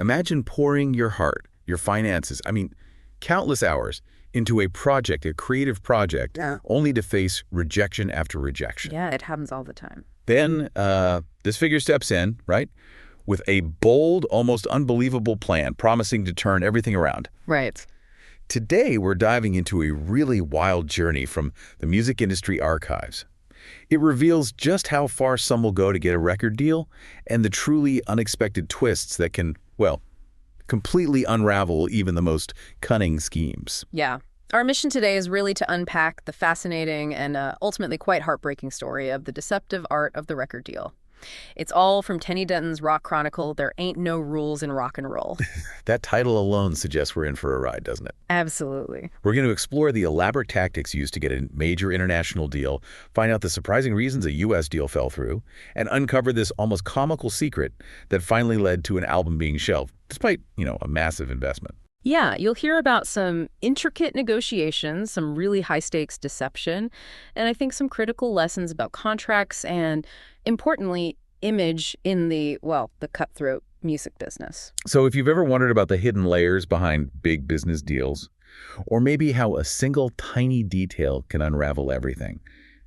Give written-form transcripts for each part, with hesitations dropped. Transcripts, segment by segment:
Imagine pouring your heart, your finances, countless hours into a project, a creative project, only to face rejection after rejection. Yeah, it happens all the time. Then this figure steps in, right, with a bold, almost unbelievable plan, promising to turn everything around. Right. Today, we're diving into a really wild journey from the music industry archives. It reveals just how far some will go to get a record deal and the truly unexpected twists that can, well, completely unravel even the most cunning schemes. Yeah. Our mission today is really to unpack the fascinating and ultimately quite heartbreaking story of the deceptive art of the record deal. It's all from Kenny Denton's rock chronicle, There Ain't No Rules in Rock and Roll. That title alone suggests we're in for a ride, doesn't it? Absolutely. We're going to explore the elaborate tactics used to get a major international deal, find out the surprising reasons a U.S. deal fell through, and uncover this almost comical secret that finally led to an album being shelved, despite, a massive investment. Yeah, you'll hear about some intricate negotiations, some really high-stakes deception, and I think some critical lessons about contracts and, importantly, image in the cutthroat music business. So if you've ever wondered about the hidden layers behind big business deals, or maybe how a single tiny detail can unravel everything,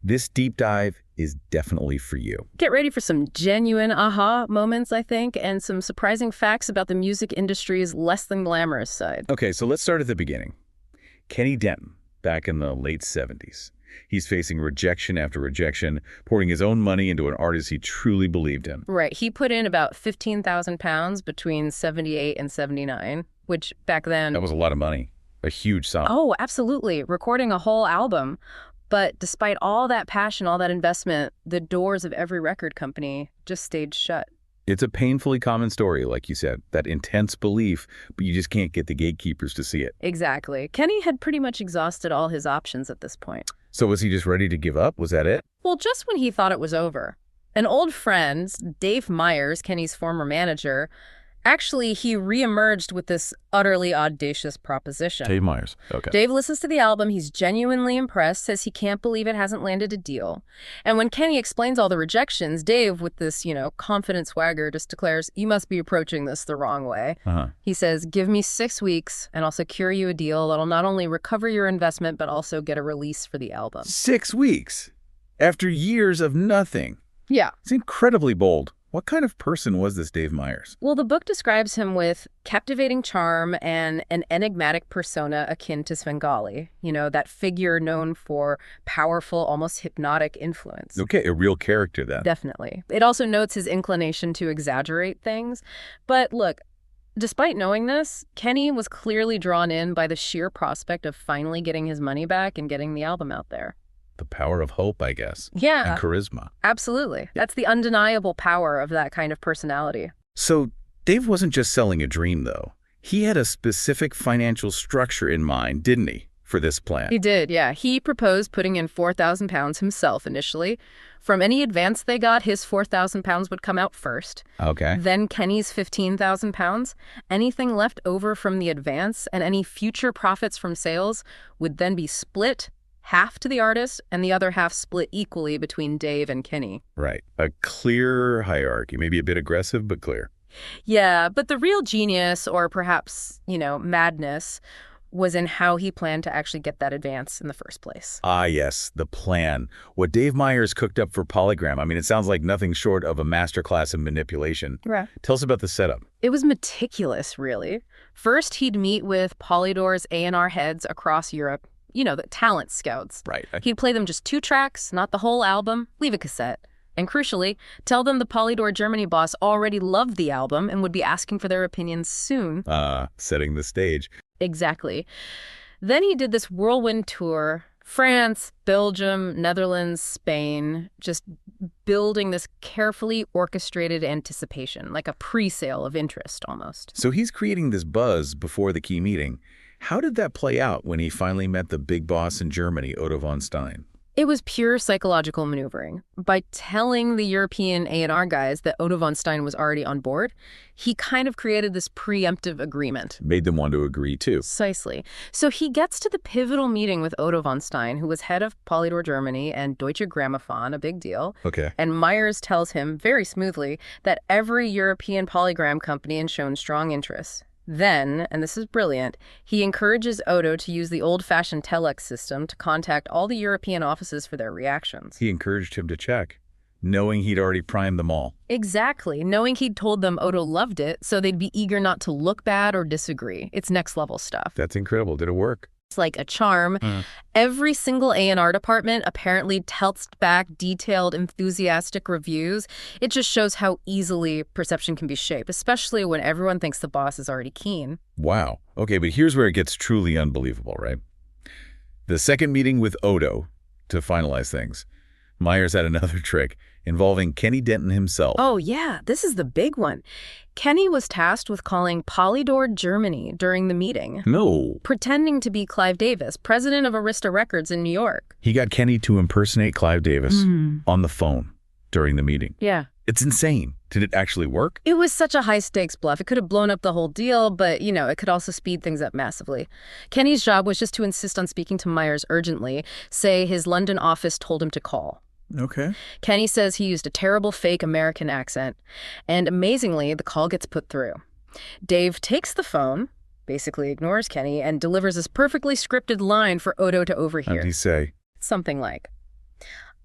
this deep dive is definitely for you. Get ready for some genuine aha moments, I think, and some surprising facts about the music industry's less than glamorous side. Okay, so let's start at the beginning. Kenny Denton, back in the late 70s. He's facing rejection after rejection, pouring his own money into an artist he truly believed in. Right. He put in about 15,000 pounds between 78 and 79, which back then... That was a lot of money. A huge sum. Oh, absolutely. Recording a whole album. But despite all that passion, all that investment, the doors of every record company just stayed shut. It's a painfully common story, like you said, that intense belief, but you just can't get the gatekeepers to see it. Exactly. Kenny had pretty much exhausted all his options at this point. So was he just ready to give up? Was that it? Well, just when he thought it was over. An old friend, Dave Myers, Kenny's former manager, actually, he reemerged with this utterly audacious proposition. Dave Myers. Okay. Dave listens to the album. He's genuinely impressed, says he can't believe it hasn't landed a deal. And when Kenny explains all the rejections, Dave, with this, confident swagger, just declares, "You must be approaching this the wrong way." He says, "Give me 6 weeks and I'll secure you a deal that'll not only recover your investment, but also get a release for the album." 6 weeks? After years of nothing? Yeah. It's incredibly bold. What kind of person was this Dave Myers? Well, the book describes him with captivating charm and an enigmatic persona akin to Svengali, that figure known for powerful, almost hypnotic influence. Okay, a real character then. Definitely. It also notes his inclination to exaggerate things. But look, despite knowing this, Kenny was clearly drawn in by the sheer prospect of finally getting his money back and getting the album out there. The power of hope, I guess. Yeah. And charisma. Absolutely. That's the undeniable power of that kind of personality. So Dave wasn't just selling a dream, though. He had a specific financial structure in mind, didn't he, for this plan? He did, yeah. He proposed putting in 4,000 pounds himself initially. From any advance they got, his 4,000 pounds would come out first. Okay. Then Kenny's 15,000 pounds. Anything left over from the advance and any future profits from sales would then be split, half to the artist and the other half split equally between Dave and Kenny. Right. A clear hierarchy, maybe a bit aggressive, but clear. Yeah, but the real genius, or perhaps, madness, was in how he planned to actually get that advance in the first place. Ah, yes, the plan. What Dave Myers cooked up for Polygram. It sounds like nothing short of a masterclass in manipulation. Right. Tell us about the setup. It was meticulous, really. First, he'd meet with Polydor's A&R heads across Europe. The talent scouts. Right. He'd play them just 2 tracks, not the whole album, leave a cassette. And crucially, tell them the Polydor Germany boss already loved the album and would be asking for their opinions soon. Setting the stage. Exactly. Then he did this whirlwind tour, France, Belgium, Netherlands, Spain, just building this carefully orchestrated anticipation, like a pre-sale of interest almost. So he's creating this buzz before the key meeting. How did that play out when he finally met the big boss in Germany, Otto von Stein? It was pure psychological maneuvering. By telling the European A&R guys that Odo von Stein was already on board, he kind of created this preemptive agreement. Made them want to agree, too. Precisely. So he gets to the pivotal meeting with Odo von Stein, who was head of Polydor Germany and Deutsche Grammophon, a big deal. Okay. And Myers tells him, very smoothly, that every European polygram company had shown strong interest. Then, and this is brilliant, he encourages Odo to use the old-fashioned telex system to contact all the European offices for their reactions. He encouraged him to check, knowing he'd already primed them all. Exactly, knowing he'd told them Odo loved it, so they'd be eager not to look bad or disagree. It's next-level stuff. That's incredible. Did it work? It's like a charm. Every single A&R department apparently tells back detailed, enthusiastic reviews. It just shows how easily perception can be shaped, especially when everyone thinks the boss is already keen. Wow. Okay, but here's where it gets truly unbelievable, right? The second meeting with Odo to finalize things. Myers had another trick involving Kenny Denton himself. Oh, yeah, this is the big one. Kenny was tasked with calling Polydor Germany during the meeting. No. Pretending to be Clive Davis, president of Arista Records in New York. He got Kenny to impersonate Clive Davis on the phone during the meeting. Yeah. It's insane. Did it actually work? It was such a high-stakes bluff. It could have blown up the whole deal, but, it could also speed things up massively. Kenny's job was just to insist on speaking to Myers urgently, say his London office told him to call. Okay. Kenny says he used a terrible fake American accent, and amazingly, the call gets put through. Dave takes the phone, basically ignores Kenny, and delivers this perfectly scripted line for Odo to overhear. What did he say? Something like,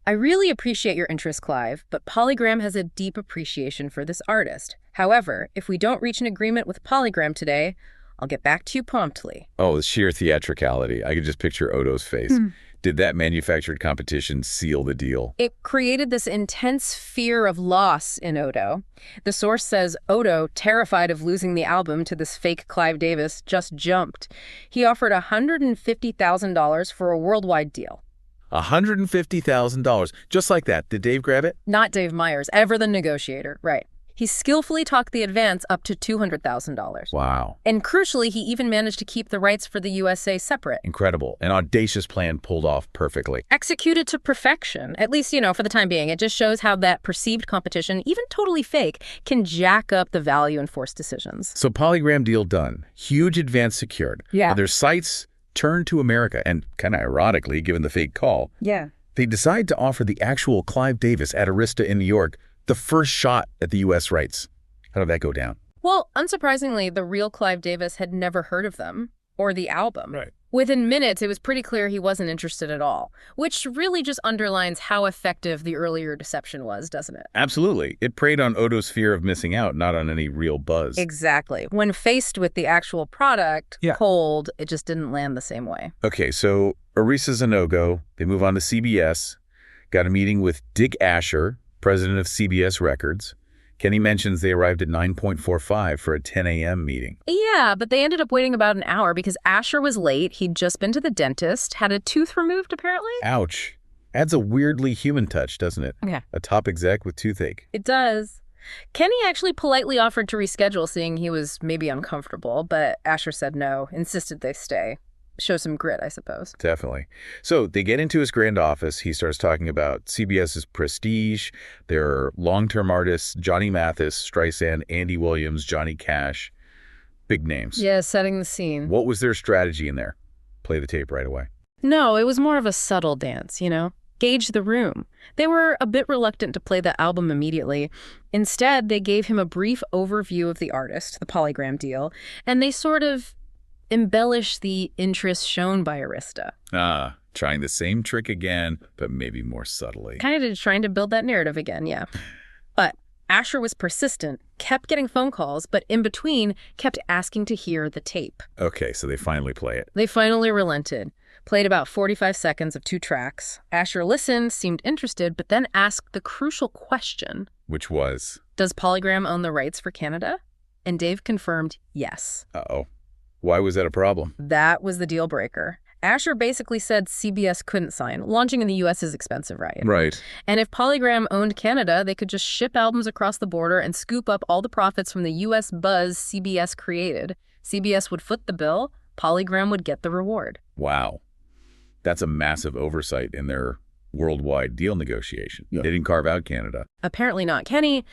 "I really appreciate your interest, Clive, but Polygram has a deep appreciation for this artist. However, if we don't reach an agreement with Polygram today, I'll get back to you promptly." Oh, the sheer theatricality. I could just picture Odo's face. Did that manufactured competition seal the deal? It created this intense fear of loss in Odo. The source says Odo, terrified of losing the album to this fake Clive Davis, just jumped. He offered $150,000 for a worldwide deal. $150,000. Just like that. Did Dave grab it? Not Dave Myers, ever the negotiator. Right. He skillfully talked the advance up to $200,000. Wow. And crucially, he even managed to keep the rights for the USA separate. Incredible. An audacious plan pulled off perfectly. Executed to perfection, at least, for the time being. It just shows how that perceived competition, even totally fake, can jack up the value and force decisions. So polygram deal done. Huge advance secured. Yeah. Now their sights turned to America, and kind of ironically, given the fake call, they decide to offer the actual Clive Davis at Arista in New York the first shot at the U.S. rights. How did that go down? Well, unsurprisingly, the real Clive Davis had never heard of them or the album. Right. Within minutes, it was pretty clear he wasn't interested at all, which really just underlines how effective the earlier deception was, doesn't it? Absolutely. It preyed on Odo's fear of missing out, not on any real buzz. Exactly. When faced with the actual product, cold, it just didn't land the same way. Okay, so Arista's a no-go. They move on to CBS. Got a meeting with Dick Asher, president of CBS Records. Kenny mentions they arrived at 9:45 for a 10 a.m. meeting. Yeah, but they ended up waiting about an hour because Asher was late. He'd just been to the dentist, had a tooth removed, apparently. Ouch. Adds a weirdly human touch, doesn't it? Yeah. A top exec with toothache. It does. Kenny actually politely offered to reschedule, seeing he was maybe uncomfortable, but Asher said no, insisted they stay. Show some grit, I suppose. Definitely. So they get into his grand office. He starts talking about CBS's prestige, their long-term artists, Johnny Mathis, Streisand, Andy Williams, Johnny Cash. Big names. Yeah, setting the scene. What was their strategy in there? Play the tape right away. No, it was more of a subtle dance, Gauge the room. They were a bit reluctant to play the album immediately. Instead, they gave him a brief overview of the artist, the Polygram deal, and they sort of embellish the interest shown by Arista. Trying the same trick again, but maybe more subtly. Kind of trying to build that narrative again, yeah. But Asher was persistent, kept getting phone calls, but in between, kept asking to hear the tape. Okay, so they finally play it. They finally relented. Played about 45 seconds of 2 tracks. Asher listened, seemed interested, but then asked the crucial question. Which was? Does Polygram own the rights for Canada? And Dave confirmed yes. Uh-oh. Why was that a problem? That was the deal breaker. Asher basically said CBS couldn't sign. Launching in the U.S. is expensive, right? Right. And if Polygram owned Canada, they could just ship albums across the border and scoop up all the profits from the U.S. buzz CBS created. CBS would foot the bill. Polygram would get the reward. Wow. That's a massive oversight in their worldwide deal negotiation. Yeah. They didn't carve out Canada. Apparently not. Kenny,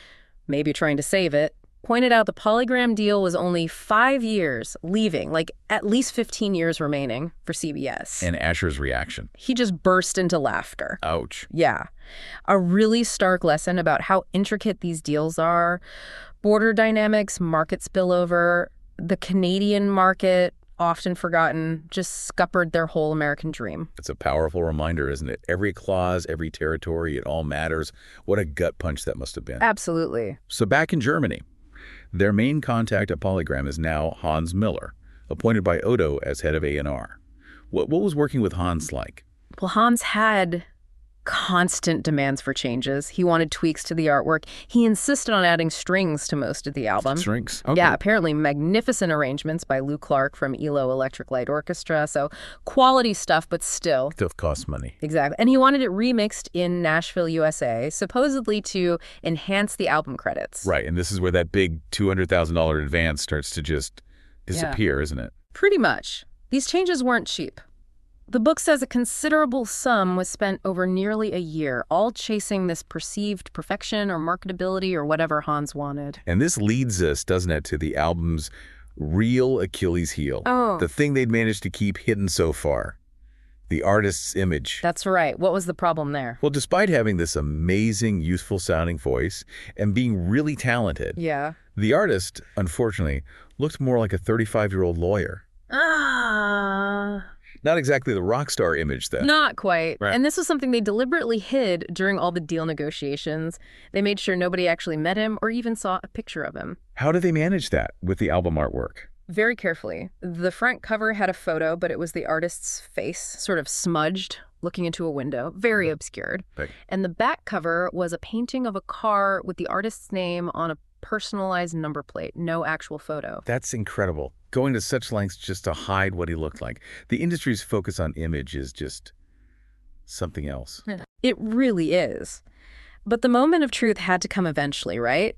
maybe trying to save it, pointed out the Polygram deal was only 5 years leaving, like at least 15 years remaining for CBS. And Asher's reaction. He just burst into laughter. Ouch. Yeah. A really stark lesson about how intricate these deals are. Border dynamics, market spillover, the Canadian market, often forgotten, just scuppered their whole American dream. It's a powerful reminder, isn't it? Every clause, every territory, it all matters. What a gut punch that must have been. Absolutely. So back in Germany, their main contact at Polygram is now Hans Miller, appointed by Odo as head of A&R. What was working with Hans like? Well, Hans had constant demands for changes. He wanted tweaks to the artwork. He insisted on adding strings to most of the album. Strings? Okay. Yeah, apparently magnificent arrangements by Lou Clark from ELO Electric Light Orchestra. So quality stuff, but still. Still costs money. Exactly. And he wanted it remixed in Nashville, USA, supposedly to enhance the album credits. Right, and this is where that big $200,000 advance starts to just disappear, isn't it? Pretty much. These changes weren't cheap. The book says a considerable sum was spent over nearly a year, all chasing this perceived perfection or marketability or whatever Hans wanted. And this leads us, doesn't it, to the album's real Achilles heel. Oh. The thing they'd managed to keep hidden so far. The artist's image. That's right. What was the problem there? Well, despite having this amazing, youthful-sounding voice and being really talented, Yeah. the artist, unfortunately, looked more like a 35-year-old lawyer. Not exactly the rock star image, though. Not quite. Right. And this was something they deliberately hid during all the deal negotiations. They made sure nobody actually met him or even saw a picture of him. How did they manage that with the album artwork? Very carefully. The front cover had a photo, but it was the artist's face, sort of smudged, looking into a window, very obscured. Right. And the back cover was a painting of a car with the artist's name on a personalized number plate, no actual photo. That's incredible. Going to such lengths just to hide what he looked like. The industry's focus on image is just something else. It really is. But the moment of truth had to come eventually, right?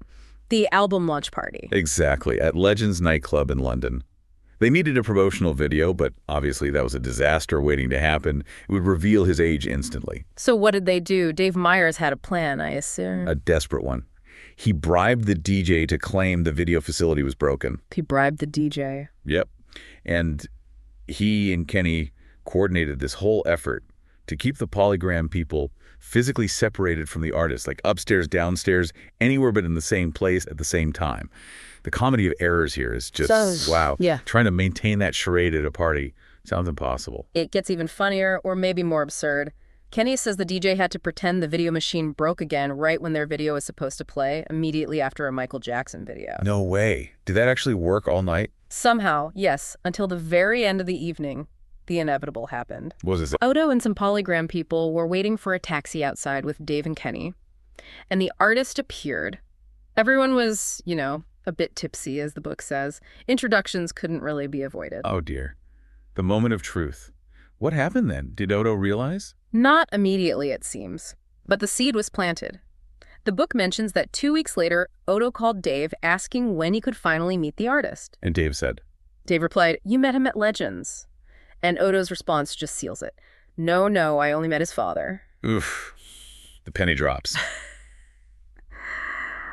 The album launch party. Exactly, at Legends nightclub in London. They needed a promotional video, but obviously that was a disaster waiting to happen. It would reveal his age instantly. So what did they do? Dave Myers had a plan, I assume. A desperate one. He bribed the DJ to claim the video facility was broken. He bribed the DJ. Yep. And he and Kenny coordinated this whole effort to keep the Polygram people physically separated from the artist, like upstairs, downstairs, anywhere but in the same place at the same time. The comedy of errors here is just, wow. Yeah. Trying to maintain that charade at a party sounds impossible. It gets even funnier, or maybe more absurd. Kenny says the DJ had to pretend the video machine broke again right when their video was supposed to play, immediately after a Michael Jackson video. No way. Did that actually work all night? Somehow, yes, until the very end of the evening, the inevitable happened. What was this? Odo and some Polygram people were waiting for a taxi outside with Dave and Kenny, and the artist appeared. Everyone was, a bit tipsy, as the book says. Introductions couldn't really be avoided. Oh, dear. The moment of truth. What happened then? Did Odo realize? Not immediately, it seems, but the seed was planted. The book mentions that 2 weeks later, Odo called Dave asking when he could finally meet the artist. And Dave said, Dave replied, "You met him at Legends." And Odo's response just seals it. No, I only met his father. oof, the penny drops.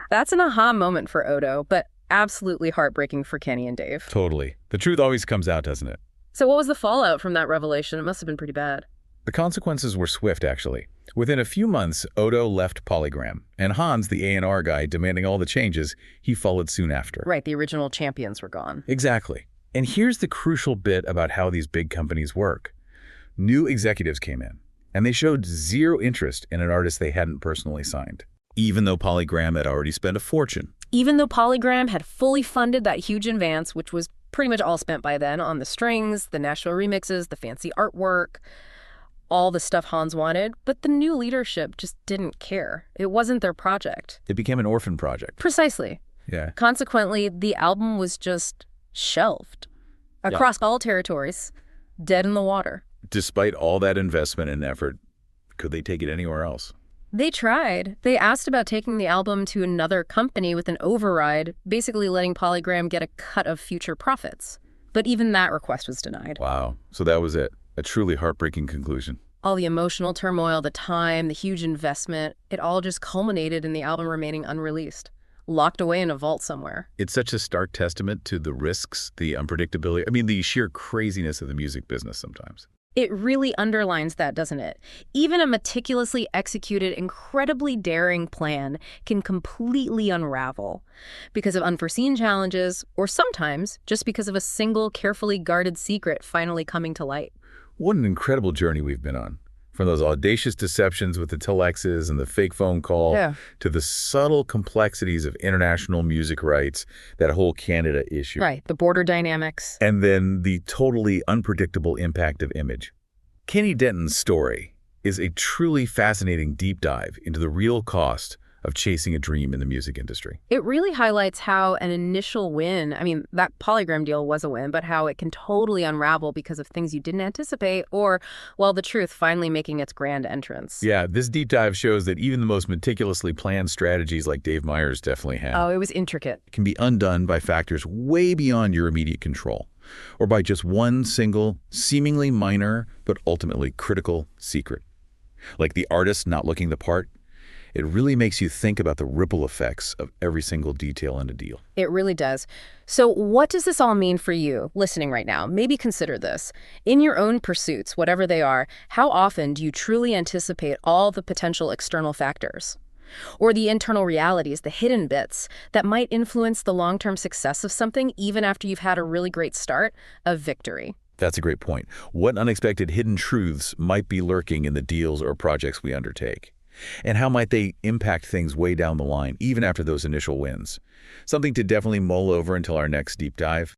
That's an aha moment for Odo, but absolutely heartbreaking for Kenny and Dave. Totally. The truth always comes out, doesn't it? So what was the fallout from that revelation? It must have been pretty bad. The consequences were swift, actually. Within a few months, Odo left Polygram, and Hans, the A&R guy demanding all the changes, he followed soon after. Right, the original champions were gone. Exactly. And here's the crucial bit about how these big companies work. New executives came in, and they showed zero interest in an artist they hadn't personally signed, even though Polygram had already spent a fortune. Even though Polygram had fully funded that huge advance, which was pretty much all spent by then on the strings, the Nashville remixes, the fancy artwork, all the stuff Hans wanted, but the new leadership just didn't care. It wasn't their project. It became an orphan project. Precisely. Yeah. Consequently, the album was just shelved across all territories, dead in the water. Despite all that investment and effort, could they take it anywhere else? They tried. They asked about taking the album to another company with an override, basically letting Polygram get a cut of future profits. But even that request was denied. Wow. So that was it. A truly heartbreaking conclusion. All the emotional turmoil, the time, the huge investment, it all just culminated in the album remaining unreleased, locked away in a vault somewhere. It's such a stark testament to the risks, the unpredictability, I mean, the sheer craziness of the music business sometimes. It really underlines that, doesn't it? Even a meticulously executed, incredibly daring plan can completely unravel because of unforeseen challenges, or sometimes just because of a single, carefully guarded secret finally coming to light. What an incredible journey we've been on. From those audacious deceptions with the telexes and the fake phone call, Yeah. to the subtle complexities of international music rights, that whole Canada issue. Right, the border dynamics. And then the totally unpredictable impact of image. Kenny Denton's story is a truly fascinating deep dive into the real cost of chasing a dream in the music industry. It really highlights how an initial win, I mean, that Polygram deal was a win, but how it can totally unravel because of things you didn't anticipate or, well, the truth finally making its grand entrance. Yeah, this deep dive shows that even the most meticulously planned strategies like Dave Meyers definitely have Oh, it was intricate. can be undone by factors way beyond your immediate control, or by just one single, seemingly minor, but ultimately critical secret. Like the artist not looking the part. It really makes you think about the ripple effects of every single detail in a deal. It really does. So what does this all mean for you listening right now? Maybe consider this. In your own pursuits, whatever they are, how often do you truly anticipate all the potential external factors? Or the internal realities, the hidden bits, that might influence the long-term success of something even after you've had a really great start, a victory? That's a great point. What unexpected hidden truths might be lurking in the deals or projects we undertake? And how might they impact things way down the line, even after those initial wins? Something to definitely mull over until our next deep dive.